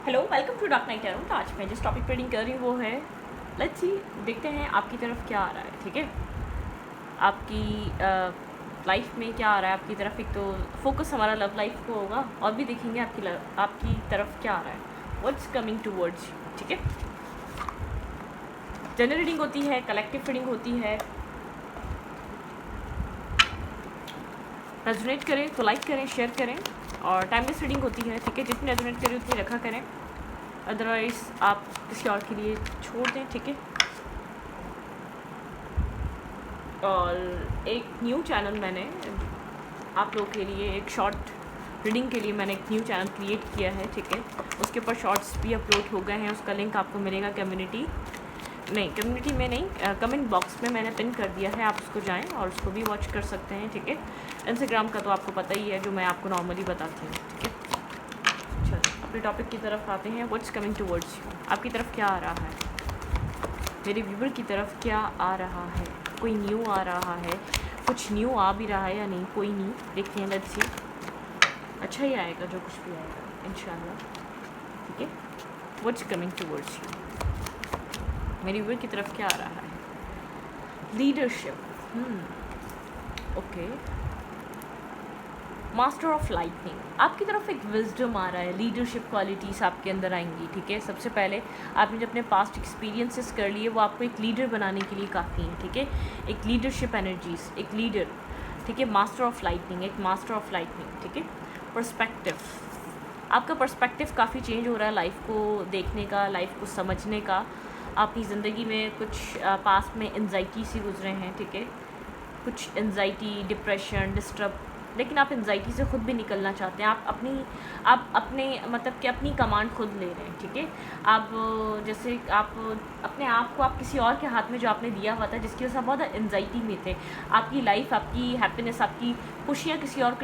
Hello, welcome to dark night tarot. आज मैं जिस टॉपिक पर रीडिंग कर रही हूँ वो है, लेट्स सी, देखते हैं आपकी तरफ क्या आ रहा है। ठीक है, आपकी लाइफ में क्या आ रहा है आपकी तरफ। एक तो फोकस हमारा लव लाइफ को होगा, और भी देखेंगे आपकी तरफ क्या आ रहा है, व्हाट्स कमिंग टूवर्ड्स यू। ठीक है, जनरल रीडिंग होती है, कलेक्टिव रीडिंग होती है। रेजोनेट करें तो लाइक करें, शेयर करें, और टाइमलेस रीडिंग होती है। ठीक है, जितनी रेजोनेट करें उतनी रखा करें, अदरवाइज़ आप किसी और के लिए छोड़ दें। ठीक है, और एक न्यू चैनल मैंने आप लोगों के लिए, एक शॉर्ट रीडिंग के लिए मैंने एक न्यू चैनल क्रिएट किया है। ठीक है, उसके ऊपर शॉर्ट्स भी अपलोड हो गए हैं। उसका लिंक आपको मिलेगा कम्युनिटी में नहीं, कमेंट बॉक्स में मैंने पिन कर दिया है। आप उसको जाएं और उसको भी वॉच कर सकते हैं। ठीक है, इंस्टाग्राम का तो आपको पता ही है, जो मैं आपको नॉर्मली बताती हूँ। ठीक है, चलो अपने टॉपिक की तरफ आते हैं। व्हाट्स कमिंग टूवर्ड्स यू, आपकी तरफ क्या आ रहा है, मेरे व्यूवर की तरफ क्या आ रहा है। कोई न्यू आ रहा है, कुछ न्यू आ भी रहा है या नहीं, कोई नहीं, देखते हैं। लेट्स सी, अच्छा ही आएगा जो कुछ भी आएगा इंशाल्लाह। ठीक है, व्हाट्स कमिंग टूवर्ड्स यू, मेरे व्यूवर की तरफ क्या आ रहा है। Leadership, okay, master of lightning, आपकी तरफ एक विजडम आ रहा है। लीडरशिप क्वालिटीज़ आपके अंदर आएंगी। ठीक है, सबसे पहले आपने जो अपने पास्ट एक्सपीरियंसेस कर लिए वो आपको एक लीडर बनाने के लिए काफ़ी हैं। ठीक है, एक लीडरशिप एनर्जीज, एक लीडर। ठीक है, मास्टर ऑफ लाइटनिंग, एक मास्टर ऑफ लाइटनिंग। ठीक है, पर्सपेक्टिव, आपका पर्सपेक्टिव काफ़ी चेंज हो रहा है लाइफ को देखने का, लाइफ को समझने का। अपनी ज़िंदगी में कुछ पास्ट में एंजाइटी से गुजरे हैं। ठीक है, कुछ एंजाइटी, डिप्रेशन, डिस्टर्ब, लेकिन आप एंजाइटी से खुद भी निकलना चाहते हैं। आप अपने मतलब कि अपनी कमांड खुद ले रहे हैं। ठीक है, आप जैसे आप अपने आप को आप किसी और के हाथ में जो आपने दिया हुआ था, जिसकी वजह से आप बहुत एंजाइटी में थे। आपकी लाइफ, आपकी हैप्पीनेस, आपकी खुशियाँ किसी और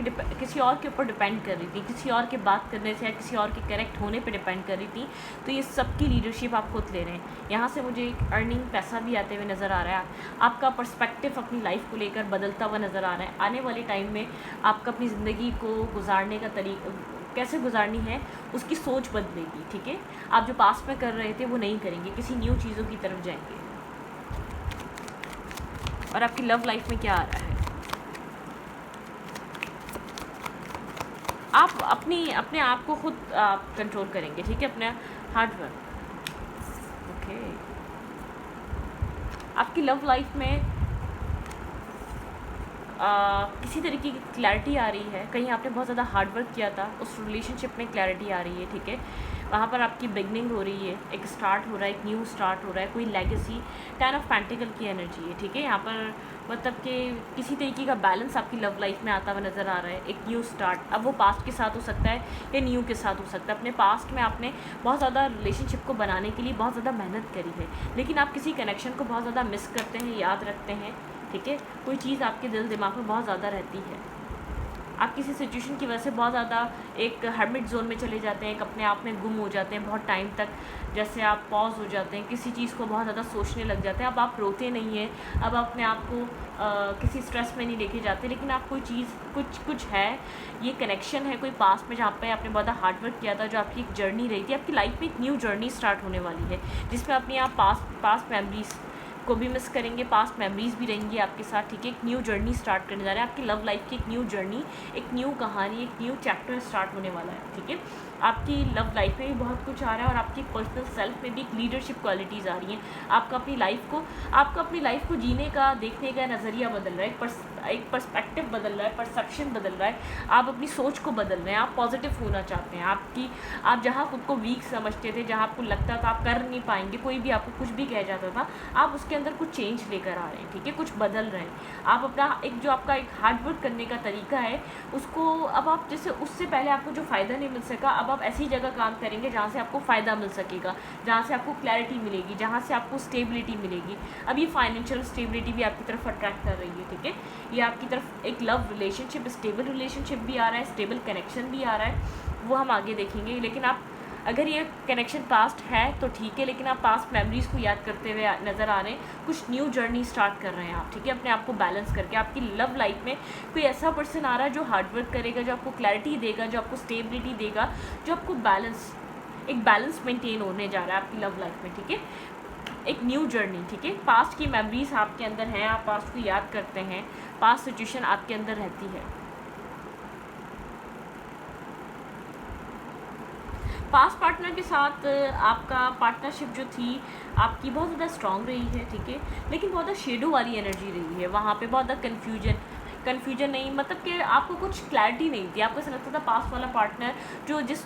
के ऊपर डिपेंड कर रही थी, किसी और के बात करने से या किसी और के करेक्ट होने पर डिपेंड कर रही थी। तो ये सबकी लीडरशिप आप खुद ले रहे हैं। यहाँ से मुझे एक अर्निंग, पैसा भी आते हुए नज़र आ रहा है। आपका पर्सपेक्टिव अपनी लाइफ को लेकर बदलता हुआ नज़र आ रहा है। आने वाले टाइम में आपका अपनी ज़िंदगी को गुजारने का तरीका, कैसे गुजारनी है, उसकी सोच बदलेगी। ठीक है, आप जो पास्ट में कर रहे थे वो नहीं करेंगे, किसी न्यू चीज़ों की तरफ जाएंगे। और आपकी लव लाइफ में क्या आ रहा है, आप अपने आप को खुद कंट्रोल करेंगे। ठीक है, अपने हार्ड वर्क। ओके, आपकी लव लाइफ में किसी तरीके की क्लैरिटी आ रही है। कहीं आपने बहुत ज़्यादा हार्ड वर्क किया था, उस रिलेशनशिप में क्लैरिटी आ रही है। ठीक है, वहाँ पर आपकी बिगनिंग हो रही है, एक स्टार्ट हो रहा है, एक न्यू स्टार्ट हो रहा है, कोई लेगेसी। 10 ऑफ पेंटिकल की एनर्जी है। ठीक है, यहाँ पर मतलब कि किसी तरीके का बैलेंस आपकी लव लाइफ में आता हुआ नज़र आ रहा है, एक न्यू स्टार्ट। अब वो पास्ट के साथ हो सकता है या न्यू के साथ हो सकता है। अपने पास्ट में आपने बहुत ज़्यादा रिलेशनशिप को बनाने के लिए बहुत ज़्यादा मेहनत करी है, लेकिन आप किसी कनेक्शन को बहुत ज़्यादा मिस करते हैं, याद रखते हैं। ठीक है, कोई चीज़ आपके दिल दिमाग में बहुत ज़्यादा रहती है। आप किसी सिचुएशन की वजह से बहुत ज़्यादा एक हैबिट जोन में चले जाते हैं, एक अपने आप में गुम हो जाते हैं बहुत टाइम तक। जैसे आप पॉज हो जाते हैं, किसी चीज़ को बहुत ज़्यादा सोचने लग जाते हैं। अब आप रोते नहीं हैं, अब अपने आप को किसी स्ट्रेस में नहीं लेके जाते, लेकिन आप कोई चीज़, कुछ है, ये कनेक्शन है कोई पास्ट में जहाँ पे आपने बहुत ज़्यादा हार्डवर्क किया था, जो आपकी एक जर्नी रही थी। आपकी लाइफ में एक न्यू जर्नी स्टार्ट होने वाली है, जिसमें अपनी आप पास्ट मेमरीज को भी मिस करेंगे, पास्ट मेमोरीज भी रहेंगी आपके साथ। ठीक है, एक न्यू जर्नी स्टार्ट करने जा रहे हैं। आपकी लव लाइफ की एक न्यू जर्नी, एक न्यू कहानी, एक न्यू चैप्टर स्टार्ट होने वाला है। ठीक है, आपकी लव लाइफ में भी बहुत कुछ आ रहा है, और आपकी पर्सनल सेल्फ में भी एक लीडरशिप क्वालिटीज़ आ रही हैं। आपका अपनी लाइफ को जीने का, देखने का नज़रिया बदल रहा है, एक पर्सपेक्टिव बदल रहा है, परसेप्शन बदल रहा है। आप अपनी सोच को बदल रहे हैं, आप पॉजिटिव होना चाहते हैं। आप जहाँ खुद को वीक समझते थे, जहाँ आपको लगता था आप कर नहीं पाएंगे, कोई भी आपको कुछ भी कह जाता था, आप उसके अंदर कुछ चेंज लेकर आ रहे हैं। ठीक है, कुछ बदल रहे हैं। आप अपना जो आपका एक हार्ड वर्क करने का तरीका है, उसको अब आप, जैसे उससे पहले आपको जो फ़ायदा नहीं मिल सका, अब आप ऐसी जगह काम करेंगे जहाँ से आपको फ़ायदा मिल सकेगा, जहाँ से आपको क्लैरिटी मिलेगी, जहाँ से आपको स्टेबिलिटी मिलेगी। अब ये फाइनेंशियल स्टेबिलिटी भी आपकी तरफ अट्रैक्ट कर रही है। ठीक है, ये आपकी तरफ एक लव रिलेशनशिप, स्टेबल रिलेशनशिप भी आ रहा है, स्टेबल कनेक्शन भी आ रहा है, वो हम आगे देखेंगे। लेकिन आप, अगर ये कनेक्शन पास्ट है तो ठीक है, लेकिन आप पास्ट मेमोरीज़ को याद करते हुए नज़र आ रहे हैं, कुछ न्यू जर्नी स्टार्ट कर रहे हैं आप। ठीक है, अपने आप को बैलेंस करके। आपकी लव लाइफ में कोई ऐसा पर्सन आ रहा है जो हार्डवर्क करेगा, जो आपको क्लैरिटी देगा, जो आपको स्टेबिलिटी देगा, जो आपको बैलेंस एक बैलेंस मेंटेन होने जा रहा है आपकी लव लाइफ में, ठीक है। एक न्यू जर्नी, ठीक है। पास्ट की मेमोरीज आपके अंदर हैं, आप पास्ट को याद करते हैं, पास्ट सिचुएशन आपके अंदर रहती है। पास्ट पार्टनर के साथ आपका पार्टनरशिप जो थी आपकी बहुत ज़्यादा स्ट्रांग रही है, ठीक है, लेकिन बहुत ज़्यादा शेडो वाली एनर्जी रही है। वहाँ पे बहुत ज़्यादा कन्फ्यूजन नहीं, मतलब कि आपको कुछ क्लैरिटी नहीं थी। आपको ऐसा लगता था पास्ट वाला पार्टनर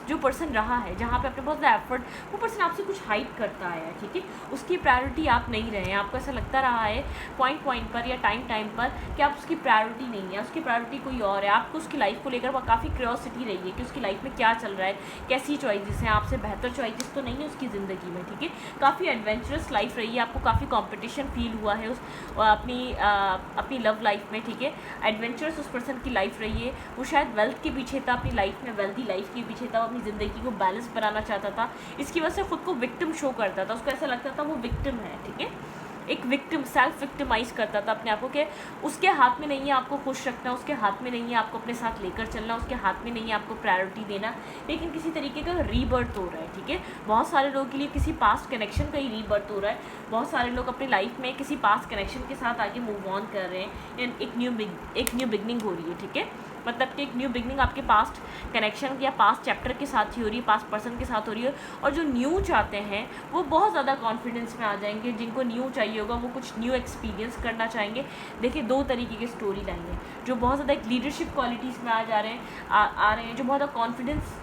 जो पर्सन रहा है, जहाँ पे आपने बहुत ज़्यादा एफर्ट, वो पर्सन आपसे कुछ हाइड करता आया है, ठीक है, उसकी प्रायोरिटी आप नहीं रहे हैं। आपको ऐसा लगता रहा है पॉइंट पर या टाइम पर कि आप उसकी प्रायोरिटी नहीं है, उसकी प्रायोरिटी कोई और है। आपको उसकी लाइफ को लेकर काफ़ी क्यूरियोसिटी रही है कि उसकी लाइफ में क्या चल रहा है, कैसी चॉइसेस हैं, आपसे बेहतर चॉइसेस तो नहीं है उसकी ज़िंदगी में, ठीक है। काफ़ी एडवेंचरस लाइफ रही है, आपको काफ़ी कॉम्पिटिशन फील हुआ है अपनी लव लाइफ में, ठीक है। एडवेंचरस उस पर्सन की लाइफ रही है, वो शायद वेल्थ के पीछे था, अपनी लाइफ में वेल्थी लाइफ के पीछे था, वो अपनी ज़िंदगी को बैलेंस बनाना चाहता था। इसकी वजह से खुद को विक्टिम शो करता था, उसको ऐसा लगता था वो विक्टिम है, ठीक है। एक विक्टिम, सेल्फ विक्टिमाइज करता था अपने आप को कि उसके हाथ में नहीं है आपको खुश रखना, उसके हाथ में नहीं है आपको अपने साथ लेकर चलना, उसके हाथ में नहीं है आपको प्रायोरिटी देना, लेकिन किसी तरीके का रीबर्थ हो रहा है, ठीक है। बहुत सारे लोगों के लिए किसी पास्ट कनेक्शन का ही रीबर्थ हो रहा है। बहुत सारे लोग अपनी लाइफ में किसी पास्ट कनेक्शन के साथ आगे मूव ऑन कर रहे हैं, एक न्यू बिगनिंग हो रही है, ठीक है। मतलब कि एक न्यू बिगनिंग आपके पास्ट कनेक्शन या पास्ट चैप्टर के साथ ही हो रही है, पास्ट पर्सन के साथ हो रही है। और जो न्यू चाहते हैं वो बहुत ज़्यादा कॉन्फिडेंस में आ जाएंगे। जिनको न्यू चाहिए होगा वो कुछ न्यू एक्सपीरियंस करना चाहेंगे। देखिए, दो तरीके की स्टोरी लाइन है, जो बहुत ज़्यादा एक लीडरशिप क्वालिटीज़ में आ रहे हैं, जो बहुत ज़्यादा कॉन्फिडेंस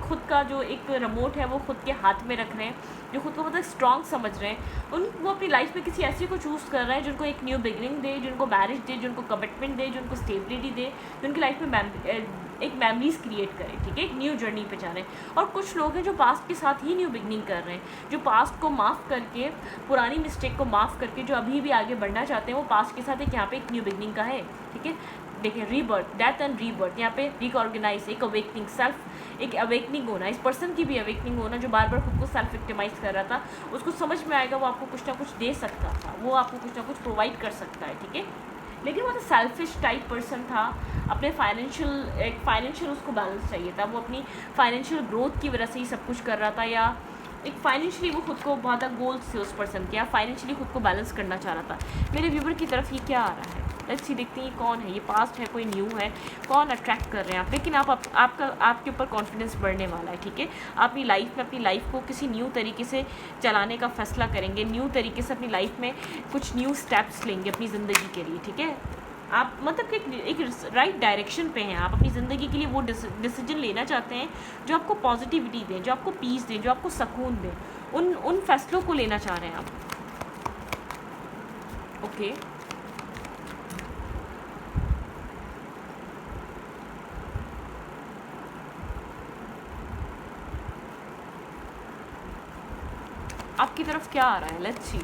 खुद का जो एक रिमोट है वो खुद के हाथ में रख रहे हैं, जो खुद को मतलब स्ट्रॉन्ग समझ रहे हैं। वो अपनी लाइफ में किसी ऐसे को चूज़ कर रहे हैं जिनको एक न्यू बिगनिंग दे, जिनको मैरिज दे, जिनको कमिटमेंट दे, जिनको स्टेबिलिटी दे, जो उनकी लाइफ में एक मेमोरीज क्रिएट करें, ठीक है। एक न्यू जर्नी पे जा रहे हैं। और कुछ लोग हैं जो पास्ट के साथ ही न्यू बिगनिंग कर रहे हैं, जो पास्ट को माफ़ करके, पुरानी मिस्टेक को माफ़ करके जो अभी भी आगे बढ़ना चाहते हैं, वो पास्ट के साथ यहाँ पे एक न्यू बिगनिंग का है, ठीक है। देखिए, रीबर्थ, डेथ एंड रीबर्थ, यहाँ पे रिकॉर्गेनाइज, एक अवेकनिंग, एक अवेकनिंग होना, इस पर्सन की भी अवेकनिंग होना जो बार बार खुद को सेल्फ विक्टिमाइज कर रहा था। उसको समझ में आएगा वो आपको कुछ ना कुछ दे सकता था, वो आपको कुछ ना कुछ प्रोवाइड कर सकता है, ठीक है। लेकिन वो तो सेल्फिश टाइप पर्सन था। अपने फाइनेंशियल उसको बैलेंस चाहिए था, वो अपनी फाइनेंशियल ग्रोथ की वजह से ही सब कुछ कर रहा था, या एक फाइनेंशियली वो खुद को बहुत गोल्स थे उस पर्सन के, या फाइनेंशियली खुद को बैलेंस करना चाह रहा था। मेरे व्यूवर की तरफ ये क्या आ रहा है, लेट्स सी, देखते हैं ये कौन है, ये पास्ट है, कोई न्यू है, कौन अट्रैक्ट कर रहे हैं आप। लेकिन आपके ऊपर कॉन्फिडेंस बढ़ने वाला है, ठीक है। आप अपनी लाइफ को किसी न्यू तरीके से चलाने का फैसला करेंगे, न्यू तरीके से अपनी लाइफ में कुछ न्यू स्टेप्स लेंगे अपनी ज़िंदगी के लिए, ठीक है। आप मतलब कि एक राइट डायरेक्शन पे हैं, आप अपनी ज़िंदगी के लिए वो डिसीजन लेना चाहते हैं जो आपको पॉजिटिविटी दें, जो आपको पीस दें, जो आपको सुकून दें। उन फैसलों को लेना चाह रहे हैं आप, ओके। आपकी तरफ क्या आ रहा है, लेट्स सी।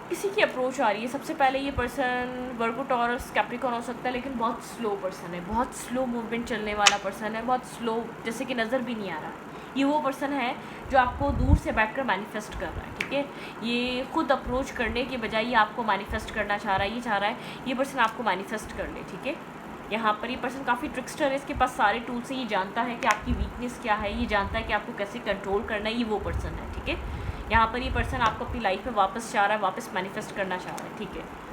किसी की अप्रोच आ रही है। सबसे पहले ये पर्सन वर्गो, टॉरस, कैप्रिकॉर्न हो सकता है, लेकिन बहुत स्लो पर्सन है, बहुत स्लो मूवमेंट चलने वाला पर्सन है, बहुत स्लो, जैसे कि नज़र भी नहीं आ रहा है। ये वो पर्सन है जो आपको दूर से बैठकर मैनिफेस्ट कर रहा है, ठीक है। ये खुद अप्रोच करने के बजाय ये आपको मैनिफेस्ट करना चाह रहा है, ये चाह रहा है ये पर्सन आपको मैनिफेस्ट कर ले, ठीक है। यहाँ पर ये पर्सन काफ़ी ट्रिक्स्टर है, इसके पास सारे टूल्स हैं, ये जानता है कि आपकी वीकनेस क्या है, ये जानता है कि आपको कैसे कंट्रोल करना है, ये वो पर्सन है, ठीक है। यहाँ पर ये पर्सन आपको अपनी लाइफ में वापस चाह रहा है, वापस मैनिफेस्ट करना चाह रहा है, ठीक है।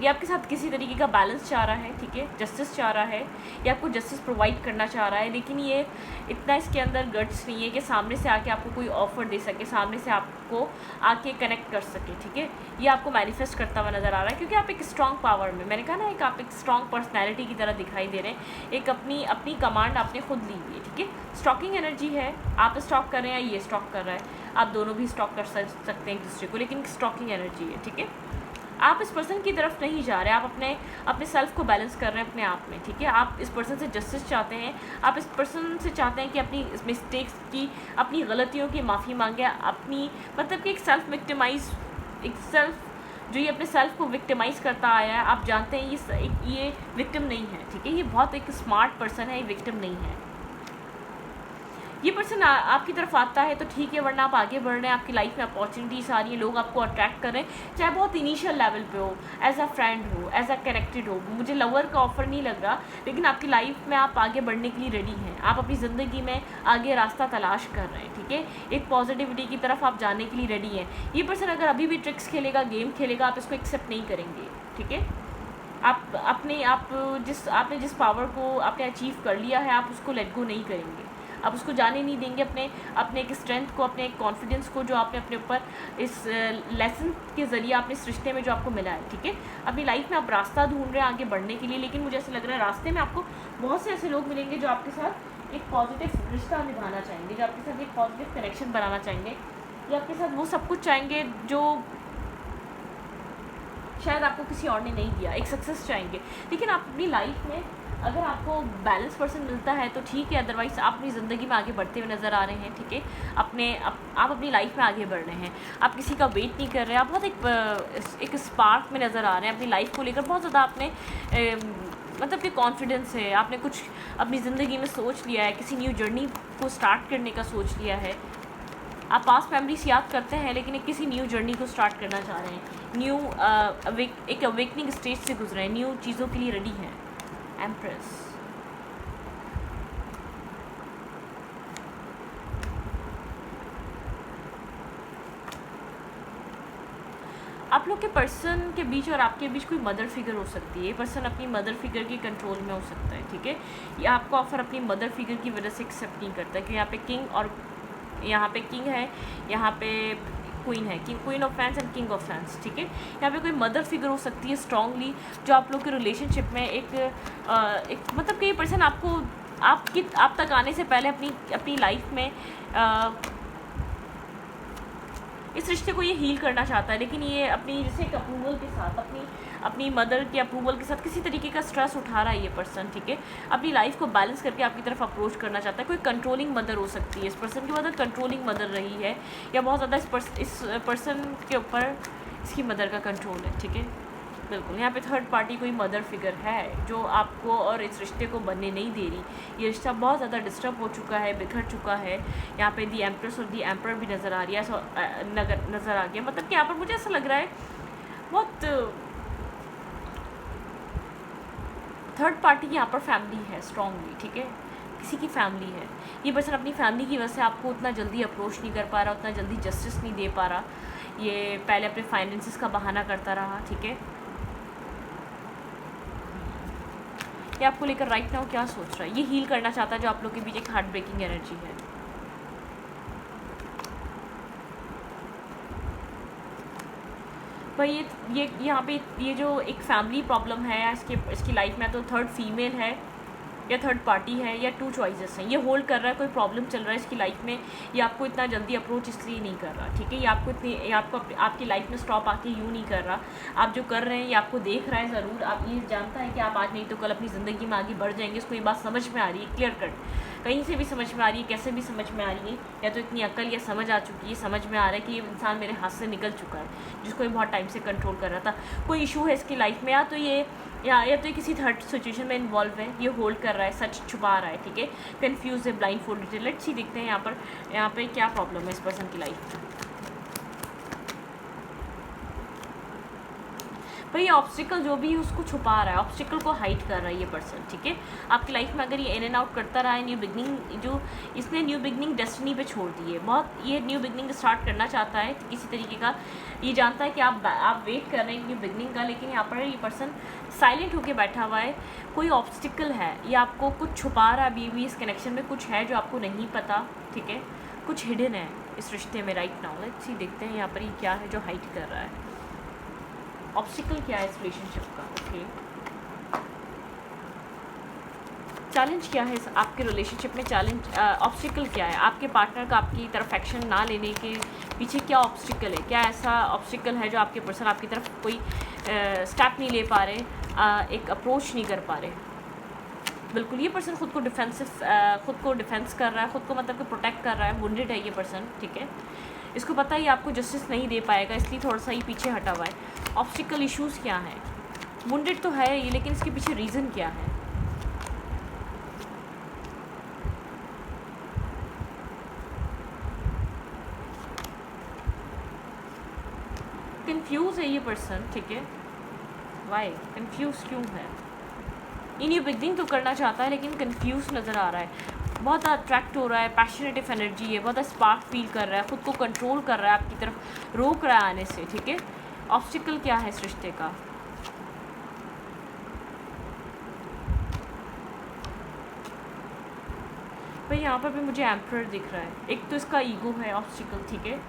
ये आपके साथ किसी तरीके का बैलेंस चाह रहा है, ठीक है, जस्टिस चाह रहा है, ये आपको जस्टिस प्रोवाइड करना चाह रहा है। लेकिन ये इतना इसके अंदर गट्स नहीं है कि सामने से आके आपको कोई ऑफ़र दे सके, सामने से आपको आके कनेक्ट कर सके, ठीक है। ये आपको मैनिफेस्ट करता हुआ नज़र आ रहा है, क्योंकि आप एक स्ट्रॉन्ग पावर में, मैंने कहा ना, एक आप एक स्ट्रॉन्ग पर्सनैलिटी की तरह दिखाई दे रहे हैं। एक अपनी कमांड आपने खुद ली हुई है, ठीक है। स्टॉकिंग एनर्जी है, आप स्टॉक कर रहे हैं या ये स्टॉक कर रहा है, आप दोनों भी स्टॉक कर सकते हैं एक दूसरे को, लेकिन स्टॉकिंग एनर्जी है, ठीक है। आप इस पर्सन की तरफ नहीं जा रहे, आप अपने सेल्फ को बैलेंस कर रहे हैं अपने आप में, ठीक है। आप इस पर्सन से जस्टिस चाहते हैं, आप इस पर्सन से चाहते हैं कि अपनी मिस्टेक्स की, अपनी गलतियों की माफ़ी मांगे, अपनी मतलब कि एक जो ये अपने सेल्फ को विक्टिमाइज़ करता आया है, आप जानते हैं ये विक्टिम नहीं है, ठीक है। ये बहुत एक स्मार्ट पर्सन है, ये विक्टिम नहीं है। ये पर्सन आपकी तरफ आता है तो ठीक है, वरना आप आगे बढ़ रहे हैं, आपकी लाइफ में अपॉर्चुनिटीज आ रही हैं, लोग आपको अट्रैक्ट कर रहे हैं, चाहे बहुत इनिशियल लेवल पे हो, एज अ फ्रेंड हो, एज अ कनेक्टेड हो। मुझे लवर का ऑफर नहीं लग रहा, लेकिन आपकी लाइफ में आप आगे बढ़ने के लिए रेडी हैं, आप अपनी ज़िंदगी में आगे रास्ता तलाश कर रहे हैं, ठीक है। एक पॉजिटिविटी की तरफ आप जाने के लिए रेडी हैं। ये पर्सन अगर अभी भी ट्रिक्स खेलेगा, गेम खेलेगा, आप इसको एक्सेप्ट नहीं करेंगे, ठीक है। आपने जिस पावर को आपने अचीव कर लिया है, आप उसको लेट गो नहीं करेंगे, आप उसको जाने नहीं देंगे, अपने एक स्ट्रेंथ को, अपने एक कॉन्फिडेंस को, जो आपने अपने ऊपर इस लेसन के ज़रिए आपने इस रिश्ते में जो आपको मिला है, ठीक है। अपनी लाइफ में आप रास्ता ढूंढ रहे हैं आगे बढ़ने के लिए, लेकिन मुझे ऐसा लग रहा है रास्ते में आपको बहुत से ऐसे लोग मिलेंगे जो आपके साथ एक पॉजिटिव रिश्ता निभाना चाहेंगे, जो आपके साथ एक पॉजिटिव कनेक्शन बनाना चाहेंगे, या आपके साथ वो सब कुछ चाहेंगे जो शायद आपको किसी और ने नहीं दिया, एक सक्सेस चाहेंगे। लेकिन आप अपनी लाइफ में अगर आपको बैलेंस पर्सन मिलता है तो ठीक है, अदरवाइज़ आप अपनी ज़िंदगी में आगे बढ़ते हुए नज़र आ रहे हैं, ठीक है। आप अपनी लाइफ में आगे बढ़ रहे हैं, आप किसी का वेट नहीं कर रहे, आप बहुत एक स्पार्क में नज़र आ रहे हैं, अपनी लाइफ को लेकर बहुत ज़्यादा आपने मतलब कि कॉन्फिडेंस है, आपने कुछ अपनी ज़िंदगी में सोच लिया है, किसी न्यू जर्नी को स्टार्ट करने का सोच लिया है। आप पास्ट मेमोरीज याद करते हैं, लेकिन एक किसी न्यू जर्नी को स्टार्ट करना चाह रहे हैं, एक अवेकनिंग स्टेज से गुजरे हैं, न्यू चीज़ों के लिए रेडी हैं। एम्प्रेस, आप लोग के पर्सन के बीच और आपके बीच कोई मदर फिगर हो सकती है। ये पर्सन अपनी मदर फिगर के कंट्रोल में हो सकता है, ठीक है। ये आपको ऑफर अपनी मदर फिगर की वजह से एक्सेप्ट नहीं करता, कि यहाँ पे किंग और यहाँ पे किंग है, यहाँ पे क्वीन है, queen of fans and king of fans, ठीक है। यहाँ पे कोई मदर फिगर हो सकती है स्ट्रांगली, जो आप लोग के रिलेशनशिप में एक मतलब कि ये पर्सन आप तक आने से पहले अपनी लाइफ में इस रिश्ते को ये हील करना चाहता है, लेकिन ये अपनी जैसे एक अप्रूवल के साथ, अपनी मदर के अप्रूवल के साथ किसी तरीके का स्ट्रेस उठा रहा है ये पर्सन, ठीक है। अपनी लाइफ को बैलेंस करके आपकी तरफ अप्रोच करना चाहता है। कोई कंट्रोलिंग मदर हो सकती है, इस पर्सन की मदर कंट्रोलिंग मदर रही है, या बहुत ज़्यादा इस पर्सन के ऊपर इसकी मदर का कंट्रोल है, ठीक है। बिल्कुल, यहाँ पे थर्ड पार्टी कोई मदर फिगर है जो आपको और इस रिश्ते को बनने नहीं दे रही। ये रिश्ता बहुत ज़्यादा डिस्टर्ब हो चुका है, बिखर चुका है। यहाँ पे दी एम्प्रेस और दी एम्पर भी नज़र आ रही है, नज़र आ गया। मतलब कि यहाँ पर मुझे ऐसा लग रहा है बहुत थर्ड पार्टी यहाँ पर फैमिली है स्ट्रांगली, ठीक है, किसी की फैमिली है। ये पर्सन अपनी फैमिली की वजह से आपको उतना जल्दी अप्रोच नहीं कर पा रहा, उतना जल्दी जस्टिस नहीं दे पा रहा। ये पहले अपने फाइनेंसिस का बहाना करता रहा, ठीक है। ये आपको लेकर राइट नाउ क्या सोच रहा है, ये हील करना चाहता है, जो आप लोग के बीच एक हार्ट ब्रेकिंग एनर्जी है। भाई ये यहाँ पे ये जो एक फैमिली प्रॉब्लम है, इसकी लाइफ में तो थर्ड फीमेल है या थर्ड पार्टी है या टू चॉइसेस हैं। ये होल्ड कर रहा है, कोई प्रॉब्लम चल रहा है इसकी लाइफ में। ये आपको इतना जल्दी अप्रोच इसलिए नहीं कर रहा, ठीक है। ये आपको आपकी लाइफ में स्टॉप आके यूँ नहीं कर रहा। आप जो कर रहे हैं ये आपको देख रहा है ज़रूर, आप ये जानता है कि आप आज नहीं तो कल अपनी ज़िंदगी में आगे बढ़ जाएंगे। इसको ये बात समझ में आ रही है, क्लियर कट, कहीं से भी समझ में आ रही है, कैसे भी समझ में आ रही है, या तो इतनी अकल या समझ आ चुकी है, समझ में आ रहा है कि ये इंसान मेरे हाथ से निकल चुका है, जिसको ये बहुत टाइम से कंट्रोल कर रहा था। कोई इशू है इसकी लाइफ में, या तो ये किसी थर्ड सिचुएशन में इन्वॉल्व है, ये होल्ड कर रहा है, सच छुपा रहा है, ठीक है। कंफ्यूज है, ब्लाइंड फोल्डेड है। लेट्स सी, देखते हैं यहाँ पे क्या प्रॉब्लम है इस पर्सन की लाइफ में। भाई ऑब्स्टिकल जो भी उसको छुपा रहा है, ऑब्स्टिकल को हाइड कर रहा है ये पर्सन, ठीक है। आपकी लाइफ में अगर ये इन एंड आउट करता रहा है, न्यू बिगनिंग जो इसने न्यू बिगनिंग डेस्टिनी पे छोड़ दी है, बहुत ये न्यू बिगनिंग स्टार्ट करना चाहता है किसी तरीके का। ये जानता है कि आप वेट कर रहे हैं न्यू बिगनिंग का, लेकिन यहाँ पर ये पर्सन साइलेंट होकर बैठा हुआ है। कोई ऑब्स्टिकल है, ये आपको कुछ छुपा रहा है, अभी भी इस कनेक्शन में कुछ है जो आपको नहीं पता, ठीक है। कुछ हिडन है इस रिश्ते में राइट नाउ। लेट्स सी, देखते हैं यहाँ पर ये क्या है जो हाइड कर रहा है। ऑब्स्टिकल क्या है इस रिलेशनशिप का, ओके। चैलेंज क्या है आपके रिलेशनशिप में, चैलेंज ऑब्स्टिकल क्या है आपके पार्टनर का आपकी तरफ एक्शन ना लेने के पीछे क्या ऑब्स्टिकल है। क्या ऐसा ऑब्स्टिकल है जो आपके पर्सन आपकी तरफ कोई स्टेप नहीं ले पा रहे, एक अप्रोच नहीं कर पा रहे। बिल्कुल, ये पर्सन खुद को डिफेंस कर रहा है, खुद को मतलब कि प्रोटेक्ट कर रहा है। वुंडेड है ये पर्सन, ठीक है। इसको पता है ये आपको जस्टिस नहीं दे पाएगा, इसलिए थोड़ा सा ही पीछे हटा हुआ है। ऑब्स्टिकल इश्यूज़ क्या हैं, वुंडेड तो है ये, लेकिन इसके पीछे रीज़न क्या है। कंफ्यूज है ये पर्सन, ठीक है। वाई कंफ्यूज क्यों है? ये न्यू बिगनिंग तो करना चाहता है लेकिन कंफ्यूज नज़र आ रहा है, बहुत अट्रैक्ट हो रहा है, पैशनेटिव एनर्जी है, बहुत स्पार्क फील कर रहा है, ख़ुद को कंट्रोल कर रहा है, आपकी तरफ रोक रहा है आने से, ठीक है। ऑब्स्टिकल क्या है इस रिश्ते का? भाई यहाँ पर भी मुझे एम्परर दिख रहा है। एक तो इसका ईगो है ऑब्स्टिकल, ठीक है,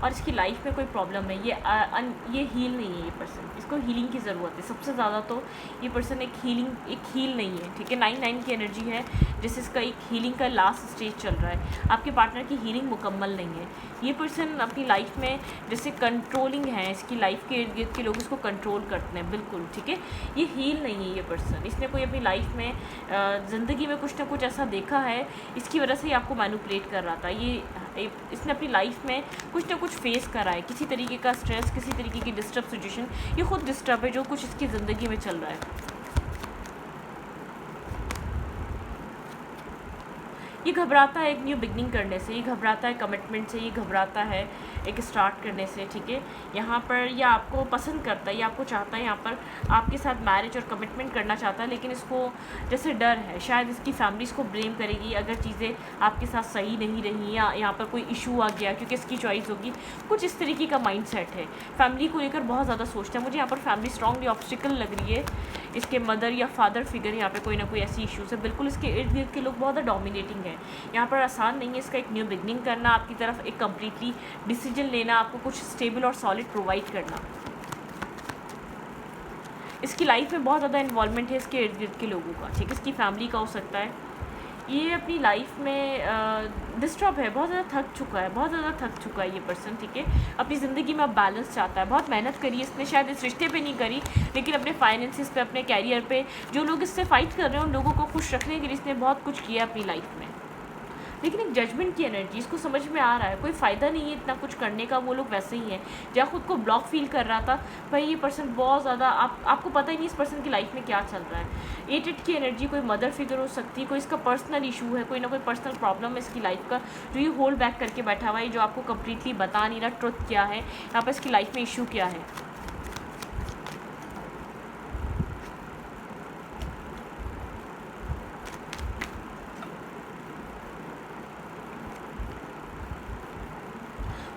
और इसकी लाइफ में कोई प्रॉब्लम है, ये हील नहीं है ये पर्सन, इसको हीलिंग की ज़रूरत है सबसे ज़्यादा। तो ये पर्सन एक हील नहीं है, ठीक है। 9 की एनर्जी है, जैसे इसका एक हीलिंग का लास्ट स्टेज चल रहा है। आपके पार्टनर की हीलिंग मुकम्मल नहीं है। ये पर्सन अपनी लाइफ में जैसे कंट्रोलिंग है, इसकी लाइफ के इर्द गिर्द के लोग इसको कंट्रोल करते हैं, बिल्कुल, ठीक है। ये हील नहीं है ये पर्सन। इसने कोई अपनी लाइफ में ज़िंदगी में कुछ ना कुछ ऐसा देखा है, इसकी वजह से ही आपको मैनिपुलेट कर रहा था। इसने अपनी लाइफ में कुछ ना कुछ फेस करा है, किसी तरीके का स्ट्रेस, किसी तरीके की डिस्टर्ब सिचुएशन। ये खुद डिस्टर्ब है जो कुछ इसकी ज़िंदगी में चल रहा है। ये घबराता है एक न्यू बिगनिंग करने से, ये घबराता है कमिटमेंट से, ये घबराता है एक स्टार्ट करने से, ठीक है। यहाँ पर ये आपको पसंद करता है, ये आपको चाहता है, यहाँ पर आपके साथ मैरिज और कमिटमेंट करना चाहता है, लेकिन इसको जैसे डर है, शायद इसकी फैमिली इसको ब्लेम करेगी अगर चीज़ें आपके साथ सही नहीं रही, या यहाँ पर कोई इशू आ गया क्योंकि इसकी चॉइस होगी। कुछ इस तरीके का माइंड सेट है, फैमिली को लेकर बहुत ज़्यादा सोचता है। मुझे यहाँ पर फैमिली स्ट्रॉन्गली ऑब्स्टिकल लग रही है, इसके मदर या फादर फिगर यहाँ पे कोई ना कोई ऐसी इश्यूज़ है। बिल्कुल इसके इर्द गिर्द के लोग बहुत ज़्यादा डोमिनेटिंग है। यहाँ पर आसान नहीं है इसका एक न्यू बिगनिंग करना, आपकी तरफ एक कम्प्लीटली डिसीजन लेना, आपको कुछ स्टेबल और सॉलिड प्रोवाइड करना। इसकी लाइफ में बहुत ज़्यादा इन्वॉल्वमेंट है इसके इर्द गिर्द के लोगों का, ठीक है। इसकी फैमिली का हो सकता है। ये अपनी लाइफ में डिस्टर्ब है, बहुत ज़्यादा थक चुका है ये पर्सन, ठीक है। अपनी ज़िंदगी में अब बैलेंस चाहता है। बहुत मेहनत करी है इसने, शायद इस रिश्ते पे नहीं करी, लेकिन अपने फाइनेंसिस पे, अपने कैरियर पे, जो लोग इससे फाइट कर रहे हैं उन लोगों को खुश रखने के लिए इसने बहुत कुछ किया अपनी लाइफ में। लेकिन एक जजमेंट की एनर्जी, इसको समझ में आ रहा है कोई फ़ायदा नहीं है इतना कुछ करने का, वो लोग वैसे ही हैं। जहाँ खुद को ब्लॉक फील कर रहा था, भाई ये पर्सन बहुत ज़्यादा आपको पता ही नहीं इस पर्सन की लाइफ में क्या चल रहा है। 8 की एनर्जी, कोई मदर फिगर हो सकती है, कोई इसका पर्सनल इशू है, कोई ना कोई पर्सनल प्रॉब्लम है इसकी लाइफ का, जो ये होल्ड बैक करके बैठा हुआ है, जो आपको कम्प्लीटली बता नहीं रहा ट्रुथ क्या है, यहाँ पर इसकी लाइफ में इशू क्या है।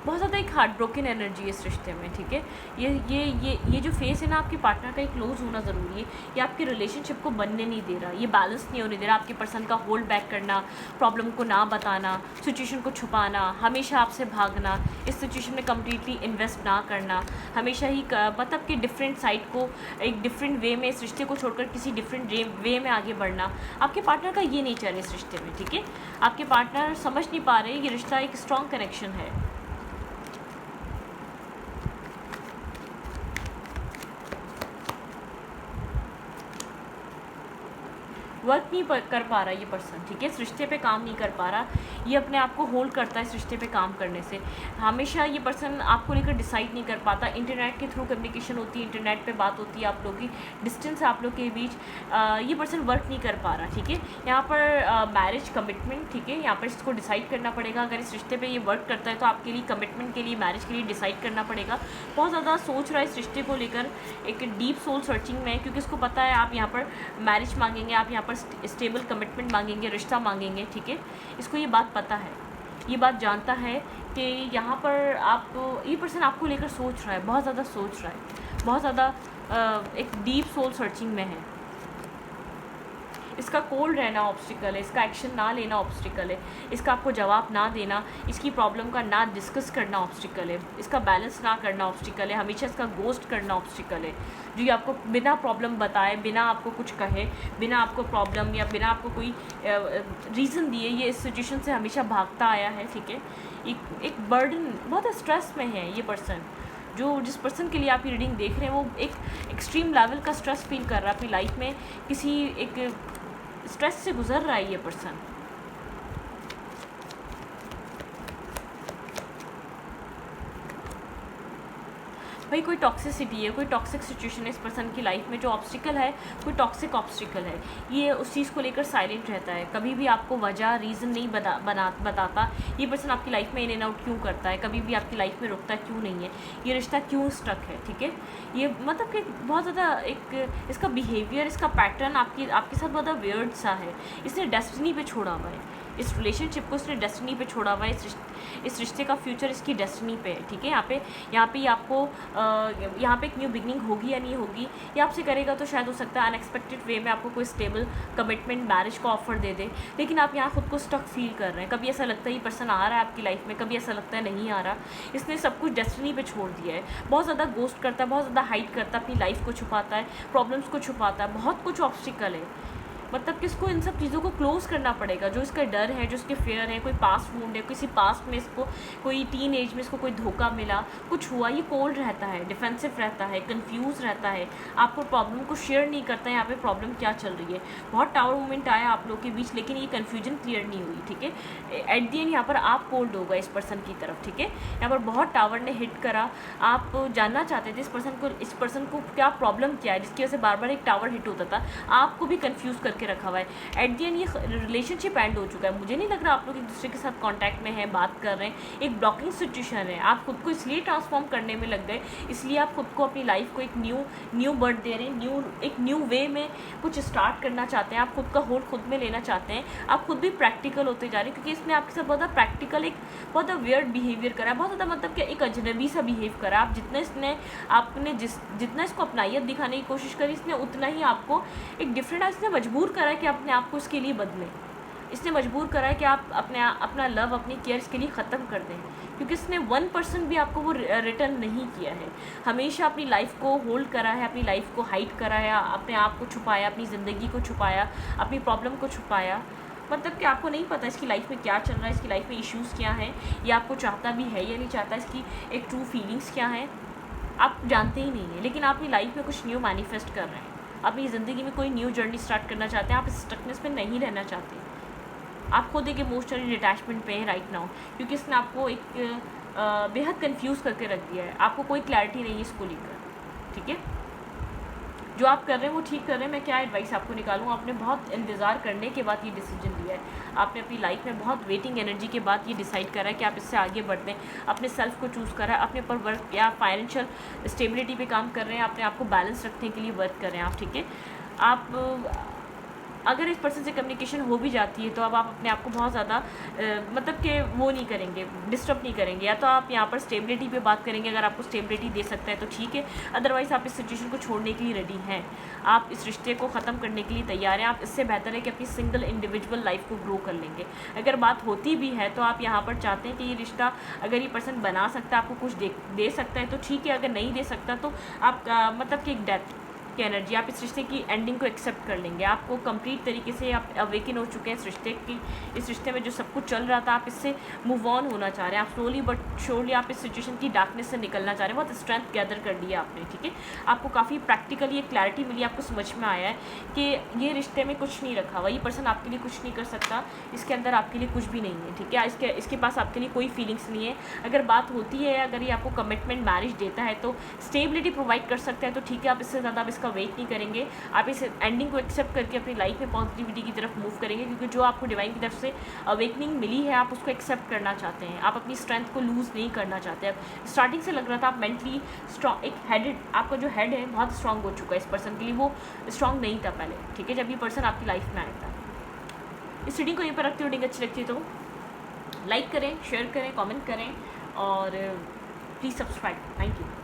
बहुत ज़्यादा एक हार्ट ब्रोकन एनर्जी है इस रिश्ते में, ठीक है। ये जो फेस है ना आपके पार्टनर का, एक क्लोज होना ज़रूरी है। ये आपके रिलेशनशिप को बनने नहीं दे रहा, ये बैलेंस नहीं होने दे रहा। आपके पर्सन का होल्ड बैक करना, प्रॉब्लम को ना बताना, सिचुएशन को छुपाना, हमेशा आपसे भागना, इस सिचुएशन में कम्प्लीटली इन्वेस्ट ना करना, हमेशा ही मतलब कि डिफरेंट साइड को एक डिफरेंट वे में, इस रिश्ते को छोड़कर किसी डिफरेंट वे में आगे बढ़ना, आपके पार्टनर का ये नेचर है इस रिश्ते में, ठीक है। आपके पार्टनर समझ नहीं पा रहे ये रिश्ता एक स्ट्रॉन्ग कनेक्शन है। वर्क नहीं कर पा रहा ये पर्सन, ठीक है। इस रिश्ते पे काम नहीं कर पा रहा, ये अपने आप को होल्ड करता है इस रिश्ते पे काम करने से। हमेशा ये पर्सन आपको लेकर डिसाइड नहीं कर पाता। इंटरनेट के थ्रू कम्युनिकेशन होती है, इंटरनेट पे बात होती है आप लोगों की, डिस्टेंस है आप लोग के बीच। ये पर्सन वर्क नहीं कर पा रहा, ठीक है। यहाँ पर मैरिज कमिटमेंट, ठीक है, यहाँ पर इसको डिसाइड करना पड़ेगा। अगर इस रिश्ते पर ये वर्क करता है तो आपके लिए कमिटमेंट के लिए, मैरिज के लिए डिसाइड करना पड़ेगा। बहुत ज़्यादा सोच रहा है इस रिश्ते को लेकर, एक डीप सोल सर्चिंग में, क्योंकि इसको पता है आप यहाँ पर मैरिज मांगेंगे, आप यहाँ पर स्टेबल कमिटमेंट मांगेंगे, रिश्ता मांगेंगे, ठीक है। इसको ये बात पता है, ये बात जानता है कि यहाँ पर ये पर्सन आपको लेकर सोच रहा है, बहुत ज़्यादा सोच रहा है, बहुत ज़्यादा एक डीप सोल सर्चिंग में है। इसका कोल्ड रहना ऑब्स्टिकल है, इसका एक्शन ना लेना ऑब्स्टिकल है, इसका आपको जवाब ना देना, इसकी प्रॉब्लम का ना डिस्कस करना ऑब्स्टिकल है, इसका बैलेंस ना करना ऑब्स्टिकल है, हमेशा इसका गोस्ट करना ऑब्स्टिकल है। जो ये आपको बिना प्रॉब्लम बताए, बिना आपको कुछ कहे, बिना आपको प्रॉब्लम या बिना आपको कोई रीज़न दिए, ये इस सिचुएशन से हमेशा भागता आया है, ठीक है। एक बर्डन, बहुत स्ट्रेस में है ये पर्सन। जिस पर्सन के लिए आप ये रीडिंग देख रहे हैं वो एक एक्सट्रीम लेवल का स्ट्रेस फील कर रहा है अपनी लाइफ में, किसी एक स्ट्रेस से गुजर रहा है ये पर्सन। भाई कोई टॉक्सिसिटी है, कोई टॉक्सिक सिचुएशन है इस पर्सन की लाइफ में, जो ऑब्स्टिकल है, कोई टॉक्सिक ऑब्स्टिकल है, ये उस चीज़ को लेकर साइलेंट रहता है, कभी भी आपको वजह रीज़न नहीं बताता ये पर्सन आपकी लाइफ में इन एंड आउट क्यों करता है, कभी भी आपकी लाइफ में रुकता क्यों नहीं है, ये रिश्ता क्यों स्टक है, ठीक है। ये मतलब कि बहुत ज़्यादा एक इसका बिहेवियर, इसका पैटर्न आपके साथ बहुत ज़्यादा वियर्ड सा है। इसने डेस्टिनी पे छोड़ा हुआ है, इस रिलेशनशिप को इसने डेस्टिनी पे छोड़ा हुआ है, इस रिश्ते का फ्यूचर इसकी डेस्टिनी पे है, ठीक है। यहाँ पे आपको यहाँ पे एक न्यू बिगनिंग होगी या नहीं होगी, ये आपसे करेगा तो शायद हो सकता है अनएक्सपेक्टेड वे में आपको कोई स्टेबल कमिटमेंट मैरिज का ऑफर दे दे, लेकिन आप यहाँ खुद को स्टक फील कर रहे हैं। कभी ऐसा लगता है ये पर्सन आ रहा है आपकी लाइफ में, कभी ऐसा लगता है नहीं आ रहा। इसने सब कुछ डेस्टिनी पे छोड़ दिया है, बहुत ज़्यादा गोस्ट करता है, बहुत ज़्यादा हाइड करता है, अपनी लाइफ को छुपाता है, प्रॉब्लम्स को छुपाता है, बहुत कुछ ऑब्स्टिकल है। मतलब कि इसको इन सब चीज़ों को क्लोज करना पड़ेगा, जो इसका डर है, जो इसके फेयर है, कोई पास्ट वूंड है, किसी पास्ट में इसको कोई टीन एज में इसको कोई धोखा मिला, कुछ हुआ, ये कोल्ड रहता है, डिफेंसिव रहता है, कंफ्यूज रहता है, आपको प्रॉब्लम को शेयर नहीं करता है यहाँ पे प्रॉब्लम क्या चल रही है। बहुत टावर मोमेंट आया आप लोग के बीच, लेकिन ये कन्फ्यूजन क्लियर नहीं हुई, ठीक है। एट दी एंड यहाँ पर आप कोल्ड हो गए इस पर्सन की तरफ, ठीक है। यहाँ पर बहुत टावर ने हिट करा, आप जानना चाहते थे इस पर्सन को क्या प्रॉब्लम क्या है जिसकी वजह से बार बार एक टावर हिट होता था, आपको भी कन्फ्यूज़ करके रखा हुआ है। एट दी एंड ये रिलेशनशिप एंड हो चुका है, मुझे नहीं लग रहा आप लोग एक दूसरे के साथ कांटेक्ट में हैं, बात कर रहे हैं, एक ब्लॉकिंग सिचुएशन है। आप खुद को इसलिए ट्रांसफॉर्म करने में लग गए, इसलिए आप खुद को अपनी लाइफ को एक न्यू बर्थ दे रहे हैं, एक न्यू वे में कुछ स्टार्ट करना चाहते हैं, आप खुद का होल्ड खुद में लेना चाहते हैं, आप खुद भी प्रैक्टिकल होते जा रहे हैं, क्योंकि इसने आपके साथ बहुत ज़्यादा प्रैक्टिकल, एक बहुत ज़्यादा वियर्ड बिहेवियर करा है, बहुत ज़्यादा मतलब कि एक अजनबी सा बिहेव करा। आप जितना इसको अपनाइयत दिखाने की कोशिश करी, इसने उतना ही आपको एक डिफरेंट, इसने मजबूर करा है कि अपने आप को इसके लिए बदलें, इसने मजबूर करा है कि आप अपना लव, अपनी केयर इसके लिए ख़त्म कर दें, क्योंकि इसने 1% भी आपको वो रिटर्न नहीं किया है। हमेशा अपनी लाइफ को होल्ड करा है, अपनी लाइफ को हाइड करा है, अपने आप को छुपाया, अपनी ज़िंदगी को छुपाया, अपनी प्रॉब्लम को छुपाया। मतलब कि आपको नहीं पता इसकी लाइफ में क्या चल रहा है, इसकी लाइफ में इश्यूज़ क्या हैं, ये आपको चाहता भी है या नहीं चाहता, इसकी एक ट्रू फीलिंग्स क्या हैं, आप जानते ही नहीं हैं। लेकिन आप अपनी लाइफ में कुछ न्यू मैनिफेस्ट कर रहे हैं, अपनी ज़िंदगी में कोई न्यू जर्नी स्टार्ट करना चाहते हैं, आप इस स्टकनेस में नहीं रहना चाहते। आप खुद एक इमोशनल डिटैचमेंट पे हैं राइट नाउ, क्योंकि इसने आपको एक बेहद कंफ्यूज करके रख दिया है, आपको कोई क्लैरिटी नहीं है इसको लेकर, ठीक है। जो आप कर रहे हैं वो ठीक कर रहे हैं, मैं क्या एडवाइस आपको निकालूँ। आपने बहुत इंतज़ार करने के बाद ये डिसीजन लिया है, आपने अपनी लाइफ में बहुत वेटिंग एनर्जी के बाद ये डिसाइड करा है कि आप इससे आगे बढ़ते हैं, अपने सेल्फ को चूज़ करा है, अपने ऊपर वर्क या फाइनेंशियल स्टेबिलिटी पे काम कर रहे हैं, अपने आप को बैलेंस रखने के लिए वर्क कर रहे हैं आप, ठीक है। आप अगर इस पर्सन से कम्युनिकेशन हो भी जाती है तो अब आप अपने आप को बहुत ज़्यादा मतलब कि वो नहीं करेंगे, डिस्टर्ब नहीं करेंगे, या तो आप यहाँ पर स्टेबिलिटी पे बात करेंगे, अगर आपको स्टेबिलिटी दे सकता है तो ठीक है, अदरवाइज़ आप इस सिचुएशन को छोड़ने के लिए रेडी हैं, आप इस रिश्ते को ख़त्म करने के लिए तैयार हैं। आप इससे बेहतर है कि अपनी सिंगल इंडिविजुअल लाइफ को ग्रो कर लेंगे। अगर बात होती भी है तो आप यहाँ पर चाहते हैं कि ये रिश्ता अगर ये पर्सन बना सकता है, आपको कुछ दे सकता है तो ठीक है, अगर नहीं दे सकता तो आप मतलब कि एक डेथ की एनर्जी, आप इस रिश्ते की एंडिंग को एक्सेप्ट कर लेंगे। आपको कंप्लीट तरीके से आप अवेकन हो चुके हैं इस रिश्ते में जो सब कुछ चल रहा था, आप इससे मूव ऑन होना चाह रहे हैं, आप स्लोली बट श्योरली आप इस सिचुएशन की डार्कनेस से निकलना चाह रहे हैं। बहुत स्ट्रेंथ गैदर कर लिया आपने, ठीक है। आपको काफ़ी प्रैक्टिकली एक क्लैरिटी मिली, आपको समझ में आया है कि ये रिश्ते में कुछ नहीं रखा हुआ, ये पर्सन आपके लिए कुछ नहीं कर सकता, इसके अंदर आपके लिए कुछ भी नहीं है, ठीक है। इसके पास आपके लिए कोई फीलिंग्स नहीं है। अगर बात होती है, अगर ये आपको कमिटमेंट मैरिज देता है तो स्टेबिलिटी प्रोवाइड कर सकता है तो ठीक है, आप इससे ज़्यादा इसका वेट नहीं करेंगे, आप इस एंडिंग को एक्सेप्ट करके अपनी लाइफ में पॉजिटिविटी की तरफ मूव करेंगे, क्योंकि जो आपको डिवाइन की तरफ से अवेकनिंग मिली है आप उसको एक्सेप्ट करना चाहते हैं, आप अपनी स्ट्रेंथ को लूज़ नहीं करना चाहते। अब स्टार्टिंग से लग रहा था आप मेंटली स्ट्रॉन्ग, एक हेडेड, आपका जो हेड है बहुत स्ट्रॉन्ग हो चुका है इस पर्सन के लिए, वो स्ट्रॉन्ग नहीं था पहले, ठीक है, जब ये पर्सन आपकी लाइफ में आया था। इस रीडिंग को यहीं पर रखते हो, रीडिंग अच्छी लगती है तो लाइक करें, शेयर करें, कमेंट करें और प्लीज़ सब्सक्राइब। Thank you.